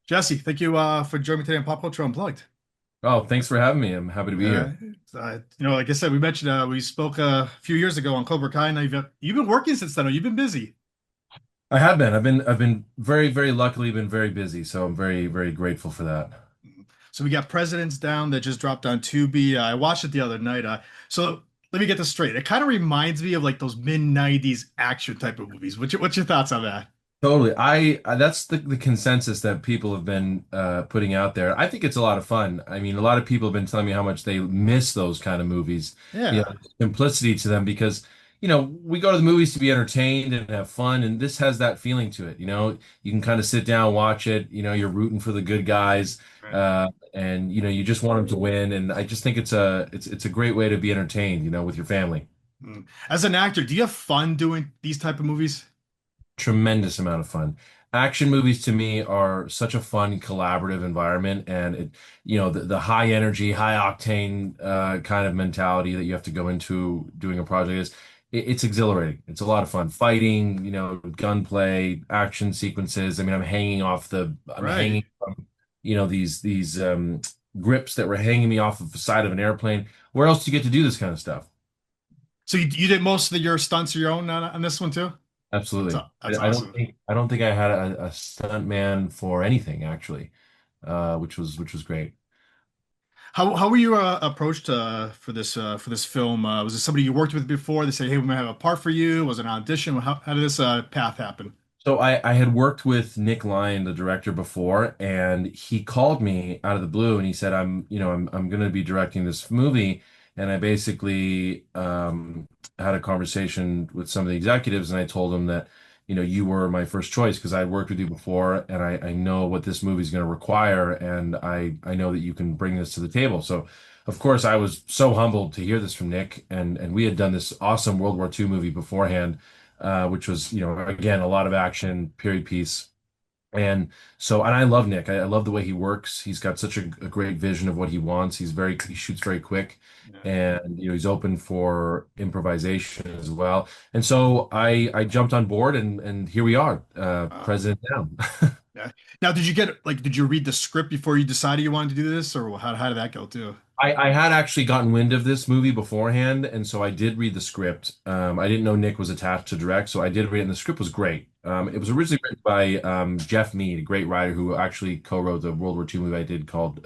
Jesse, thank you for joining me today on Pop Culture Unplugged. Oh, thanks for having me. I'm happy to be Uh, here. like I said, we mentioned we spoke a few years ago on Cobra Kai. Now you've been working since then. Or you've been busy. I have been. I've been very, very luckily been very busy, so I'm very, very grateful for that. So we got Presidents Down that just dropped on Tubi. I watched it the other night. So let me get this straight. It kind of reminds me of like those mid '90s action type of movies. What's your thoughts on that? Totally. I that's the consensus that people have been putting out there. I think it's a lot of fun. I mean, a lot of people have been telling me how much they miss those kind of movies, Yeah. simplicity to them because, we go to the movies to be entertained and have fun, and this has that feeling to it. You can kind of sit down, watch it, you're rooting for the good guys, Right. and you just want them to win. And I just think it's a great way to be entertained, with your family. Mm. As an actor, do you have fun doing these type of movies? Tremendous amount of fun. Action movies to me are such a fun collaborative environment, and the high energy, high octane kind of mentality that you have to go into doing a project it's exhilarating. It's a lot of fun. Fighting, gunplay, action sequences. I mean, I'm Right. hanging from, these grips that were hanging me off of the side of an airplane. Where else do you get to do this kind of stuff? So you did most of your stunts your own on this one too? Absolutely. That's I don't awesome. think I had a stunt man for anything actually, which was great. How were you approached for this film? Was it somebody you worked with before? They say, "Hey, we might have a part for you." Was it an audition? How did this path happen? So I had worked with Nick Lyon, the director, before, and he called me out of the blue and he said, I'm going to be directing this movie. And I basically had a conversation with some of the executives, and I told them that, you were my first choice because I'd worked with you before, and I know what this movie is going to require, and I know that you can bring this to the table. So, of course, I was so humbled to hear this from Nick, and we had done this awesome World War II movie beforehand, which was, again, a lot of action, period piece. And and I love Nick. I love the way he works. He's got such a great vision of what he wants. He shoots very quick, Yeah. and he's open for improvisation as well. And so I jumped on board, and here we are, Uh, President down. yeah. Now, did you read the script before you decided you wanted to do this, or how did that go too? I had actually gotten wind of this movie beforehand, and so I did read the script. I didn't know Nick was attached to direct, so I did read it, and the script was great. It was originally written by Jeff Mead, a great writer who actually co-wrote the World War II movie I did called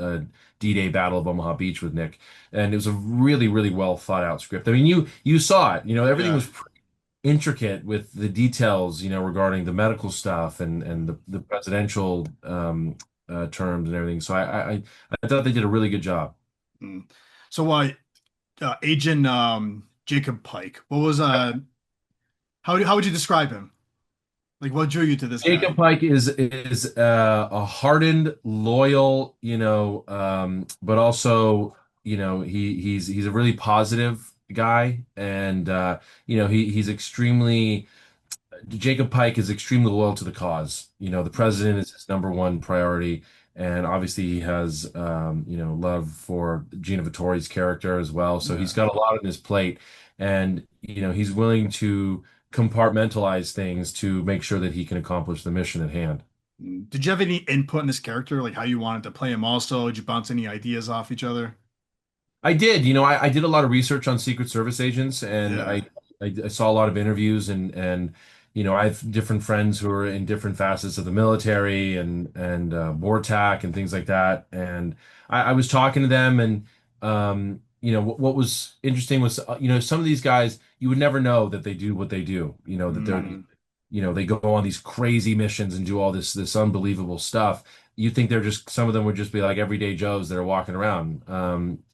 D-Day Battle of Omaha Beach with Nick, and it was a really, really well thought out script. I mean, you saw it. Everything Yeah. was pretty intricate with the details, regarding the medical stuff and the presidential terms and everything. So I thought they did a really good job. Mm. So, Agent Jacob Pike. How would you describe him? Like, what drew you to this Jacob guy? Pike is a hardened, loyal, but also, he's a really positive guy, and he's extremely Jacob Pike is extremely loyal to the cause. The president is his number one priority, and obviously he has love for Gina Vittori's character as well. So he's Yeah. got a lot on his plate, and he's willing to compartmentalize things to make sure that he can accomplish the mission at hand. Did you have any input in this character, like how you wanted to play him also? Did you bounce any ideas off each other? I did, I did a lot of research on Secret Service agents, and Yeah. I saw a lot of interviews, and I have different friends who are in different facets of the military and BORTAC and things like that, and I was talking to them, and what was interesting was some of these guys you would never know that they do what they do, that they're Mm, they go on these crazy missions and do all this unbelievable stuff. You think they're just some of them would just be like everyday Joes that are walking around.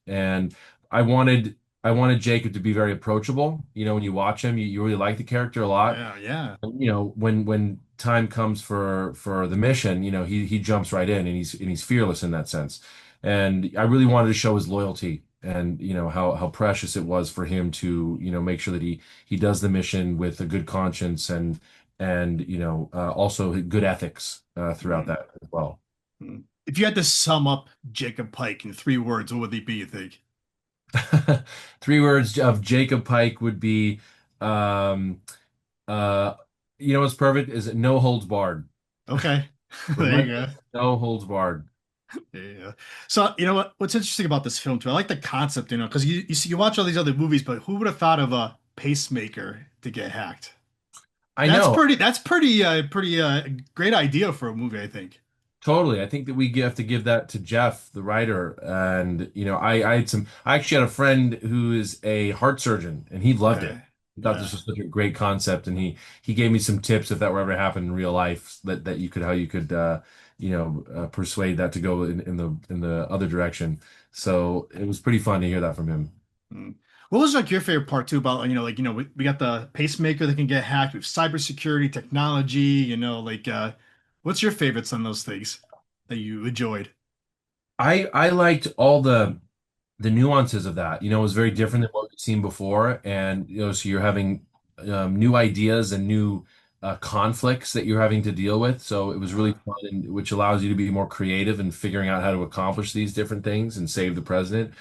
And I wanted I wanted Jacob to be very approachable. When you watch him, you really like the character a lot. yeah, yeah. When time comes for the mission, he jumps right in, and he's fearless in that sense. And I really wanted to show his loyalty, and how precious it was for him to make sure that he does the mission with a good conscience, and also good ethics throughout Mm, that as well. mm. If you had to sum up Jacob Pike in 3 words, what would they be, you think? Three words of Jacob Pike would be, um, uh, what's perfect is no holds barred. Okay. There you go. Relentless, no holds barred. Yeah. So, you know what's interesting about this film too? I like the concept, because you see you watch all these other movies, but who would have thought of a pacemaker to get hacked? I know. That's pretty great idea for a movie, I think. Totally. I think that have to give that to Jeff, the writer. And, I actually had a friend who is a heart surgeon and he loved it. Yeah. He thought Yeah. this was such a great concept. And he gave me some tips if that were ever happen in real life that how you could, persuade that to go in the other direction. So it was pretty fun to hear that from him. Mm. What was like your favorite part too about, we got the pacemaker that can get hacked with cybersecurity technology, what's your favorites on those things that you enjoyed? I liked all the nuances of that. It was very different Mm. than what we've seen before, and so you're having new ideas and new conflicts that you're having to deal with. So it was really Uh, fun, and, which allows you to be more creative in figuring out how to accomplish these different things and save the president.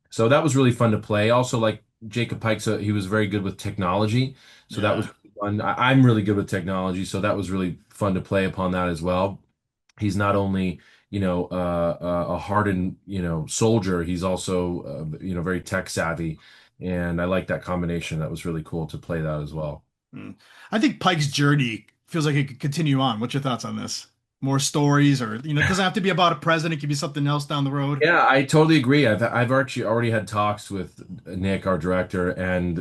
So that was really fun to play. Also, like Jacob Pike, so he was very good with technology, so that was yeah. fun. I'm really good with technology, so that was really fun to play upon that as well. He's not only a hardened soldier, he's also very tech savvy, and I like that combination. That was really cool to play that as well. Mm. I think Pike's journey feels like it could continue on. What's your thoughts on this? More stories, or it doesn't have to be about a president, it could be something else down the road. Yeah, I totally agree. I've actually already had talks with Nick, our director, and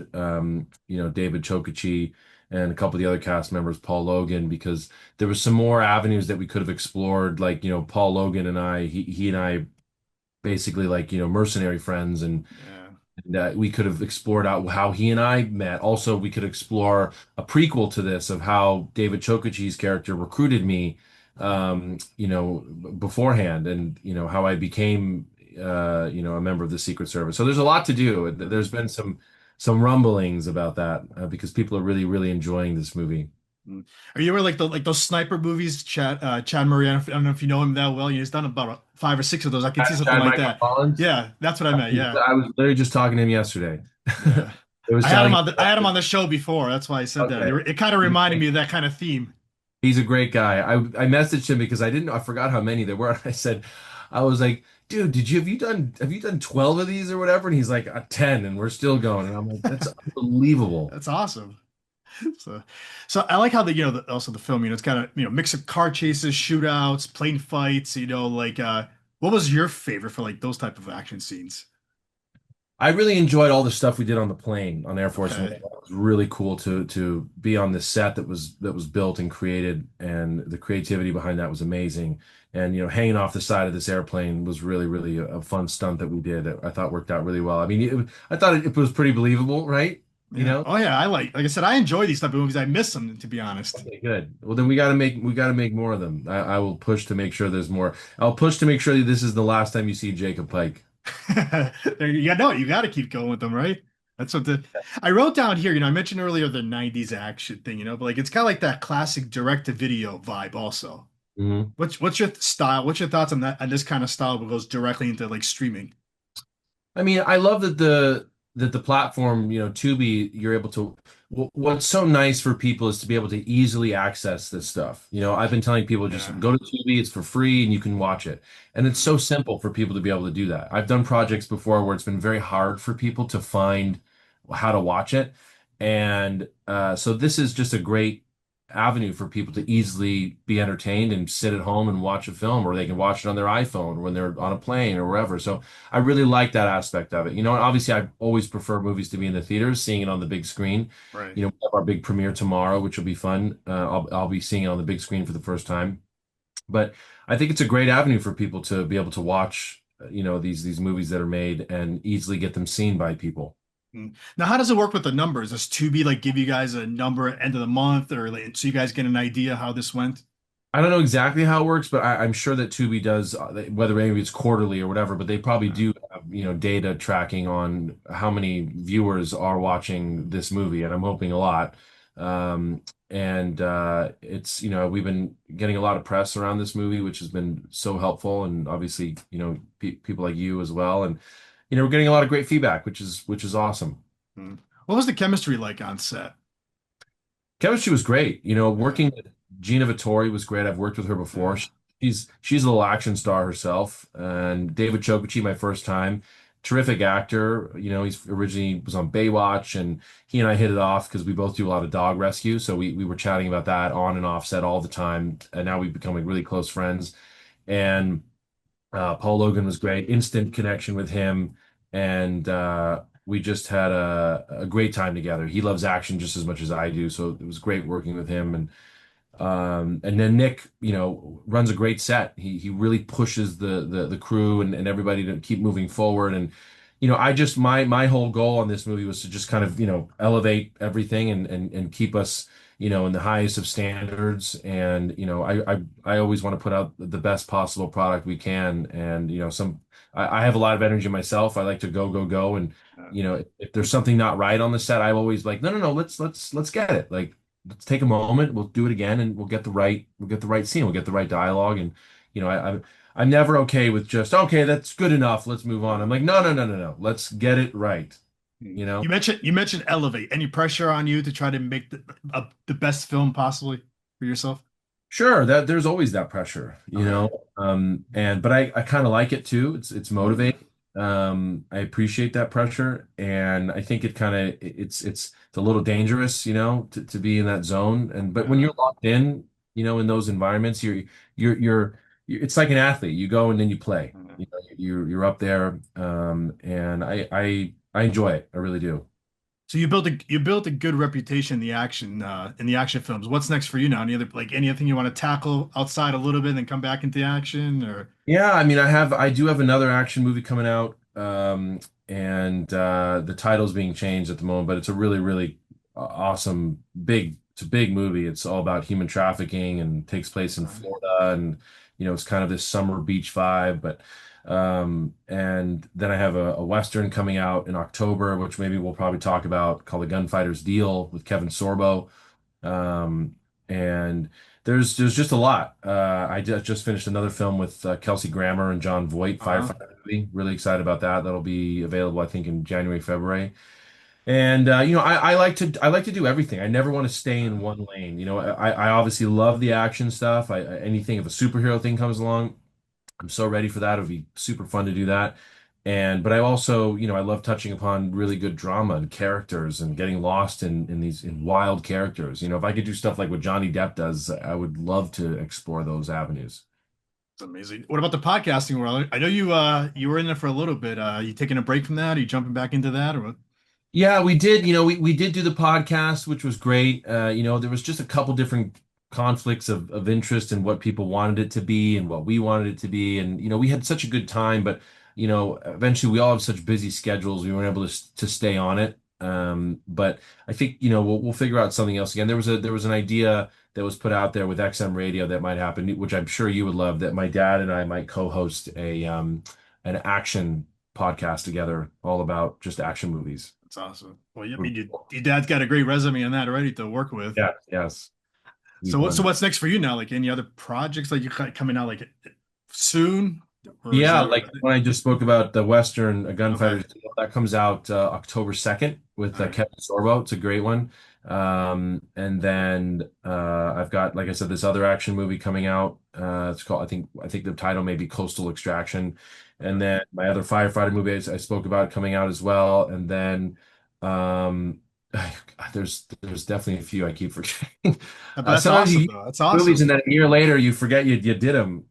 David Chokachi and a couple of the other cast members, Paul Logan, because there was some more avenues that we could have explored. Like, Paul Logan and he and I basically like, mercenary friends, Yeah. and we could have explored out how he and I met. Also, we could explore a prequel to this of how David Chokachi's character recruited me, beforehand, and how I became, a member of the Secret Service. So there's a lot to do. There's been some rumblings about that because people are really, really enjoying this movie. Mm. Are you ever like those sniper movies, Chad Murray? I don't know if you know him that well. He's done about five or six of those. I could see something Chad like Michael that. Collins. Yeah, that's what I meant. Yeah, I was literally just talking to him yesterday. yeah. I was telling him I had him on the show before. That's why I said that. okay. It kind of reminded me of that kind of theme. He's a great guy. I messaged him because I forgot how many there were. I said, I was like, dude, have you done 12 of these or whatever? And he's like, 10, and we're still going. And I'm like, that's unbelievable. That's awesome. So, so I like how also the film, it's kind of, mix of car chases, shootouts, plane fights, what was your favorite for like those type of action scenes? I really enjoyed all the stuff we did on the plane on Air Force One. Okay. It was really cool to be on this set that was built and created, and the creativity behind that was amazing. And hanging off the side of this airplane was really, really a fun stunt that we did. I thought worked out really well. I mean, I thought it was pretty believable, right? You Yeah. know? Oh yeah, like I said, I enjoy these type of movies. I miss them, to be honest. Okay, good. Well, then we got to make more of them. I will push to make sure there's more. I'll push to make sure that this is the last time you see Jacob Pike. You got to keep going with them, right? That's what the I wrote down here. I mentioned earlier the '90s action thing, but like it's kind of like that classic direct-to-video vibe, also. Mhm. What's your style? What's your thoughts on that, on this kind of style that goes directly into like streaming? I mean, I love that the platform, Tubi, you're able to. What's so nice for people is to be able to easily access this stuff. I've been telling people just Yeah. go to Tubi, it's for free and you can watch it. And it's so simple for people to be able to do that. I've done projects before where it's been very hard for people to find how to watch it. And so this is just a great avenue for people to easily be entertained and sit at home and watch a film, or they can watch it on their iPhone when they're on a plane or wherever. So I really like that aspect of it. And obviously I always prefer movies to be in the theaters, seeing it on the big screen. Right. We have our big premiere tomorrow, which will be fun. I'll be seeing it on the big screen for the first time. But I think it's a great avenue for people to be able to watch, these movies that are made and easily get them seen by people. Mm. Now, how does it work with the numbers? Does Tubi like give you guys a number at end of the month, or like, so you guys get an idea how this went? I don't know exactly how it works, but I'm sure that Tubi does, whether maybe it's quarterly or whatever, but they probably Uh, do have, data tracking on how many viewers are watching this movie, and I'm hoping a lot. And it's, we've been getting a lot of press around this movie, which has been so helpful, and obviously, people like you as well, and we're getting a lot of great feedback, which is awesome. mm. What was the chemistry like on set? Chemistry was great. Yeah. Gina Vittori was great. I've worked with her before. Yeah. She's a little action star herself. And David Chokachi, my first time, terrific actor. You know, he's originally was on Baywatch, and he and I hit it off because we both do a lot of dog rescue. So we were chatting about that on and off set all the time, and now we've become like really close friends. And Paul Logan was great, instant connection with him, and we just had a great time together. He loves action just as much as I do, so it was great working with him. And then Nick, you know, runs a great set. He really pushes the crew and everybody to keep moving forward. And you know, I just my whole goal on this movie was to just kind of, you know, elevate everything and keep us, you know, in the highest of standards. And you know, I always want to put out the best possible product we can. And you know, I have a lot of energy myself. I like to go. And you know, if there's something not right on the set, I'm always like, no, let's get it. Like, let's take a moment, we'll do it again, and we'll get the right scene, we'll get the right dialogue. And you know, I'm never okay with just, okay, that's good enough, let's move on. I'm like, no, let's get it right, you know. You mentioned Elevate. Any pressure on you to try to make the best film possibly for yourself? Sure, that there's always that pressure, you Okay. know. And but I kind of like it too. It's motivating. I appreciate that pressure, and I think it kind of it's a little dangerous, you know, to be in that zone. And but when Yeah. you're locked in, you know, in those environments, you're it's like an athlete. You go and then you play. You know, you're up there, and I enjoy it. I really do. So you built a good reputation in the action films. What's next for you now? Anything you want to tackle outside a little bit and then come back into action or Yeah, I mean, I do have another action movie coming out, and the title's being changed at the moment, but it's a really awesome it's a big movie. It's all about human trafficking and takes place in Florida, and you know, it's kind of this summer beach vibe. But and then I have a Western coming out in October, which maybe we'll probably talk about, called The Gunfighter's Deal with Kevin Sorbo. And there's just a lot. I just finished another film with Kelsey Grammer and Jon Voight, uh firefighter movie. Really excited about that. That'll be available, I think, in January, February. And you know, I like to do everything. I never want to stay in one lane. You know, I obviously love the action stuff. Anything, if a superhero thing comes along, I'm so ready for that. It would be super fun to do that. And but I also, you know, I love touching upon really good drama and characters and getting lost in these in wild characters. You know, if I could do stuff like what Johnny Depp does, I would love to explore those avenues. It's amazing. What about the podcasting world? I know you were in there for a little bit. You taking a break from that? Are you jumping back into that or what? Yeah, we did. You know, we did do the podcast, which was great. You know, there was just a couple different conflicts of interest in what people wanted it to be and what we wanted it to be. And, you know, we had such a good time, but, you know, eventually we all have such busy schedules, we weren't able to stay on it. But I think, you know, we'll figure out something else again. There was an idea that was put out there with XM Radio that might happen, which I'm sure you would love, that my dad and I might co-host an action podcast together, all about just action movies. That's awesome. Well, I mean, your dad's got a great resume on that already to work with. Yeah, yes. Be So fun. what's next for you now? Like any other projects like you coming out like soon, or is Yeah, there? like when I just spoke about the Western, A Okay. Gunfighter's Tale, that comes out October 2nd with All right. Kevin Sorbo. It's a great one. And then I've got, like I said, this other action movie coming out. It's called, I think the title may be Coastal Extraction. And Okay. then my other firefighter movie I spoke about coming out as well. And then um, there's definitely a few I keep forgetting. But that's Sometimes awesome you though. That's movies awesome. and then a year later you forget you did them.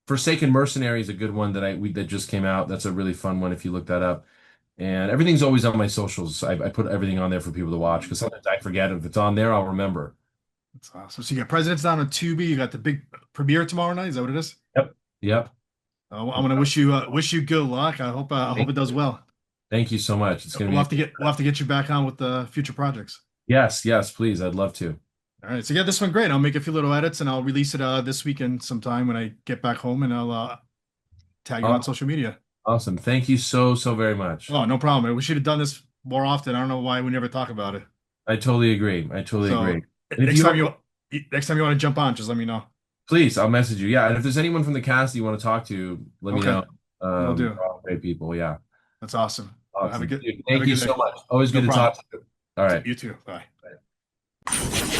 Forsaken Mercenary is a good one that just came out. That's a really fun one if you look that up. And everything's always on my socials. I put everything on there for people to watch because sometimes I forget. If it's on there, I'll remember. That's awesome. So you got President's Down on Tubi. You got the big premiere tomorrow night. Is that what it is? Yep. Yep. I'm gonna wish you good luck. I hope Thank it does you. well. Thank you so much. It's gonna We'll be have to get you back on with the future projects. yes, please. I'd love to. All right. So yeah, this one great. I'll make a few little edits and I'll release it this weekend sometime when I get back home and I'll tag you on Awesome. social media. Awesome. Thank you so very much. Oh, no problem. We should have done this more often. I don't know why we never talk about it. I totally agree. I totally agree. So And if next you time don't, you want to jump on, just let me know. please, I'll message you. Yeah. And if there's anyone from the cast you want to talk to, let me Okay, know. will do. They're all great people. Yeah. That's awesome. Well, Awesome. Dude, have a thank you good so day. much. Always No good to problem. talk to you. All right. You too. Bye.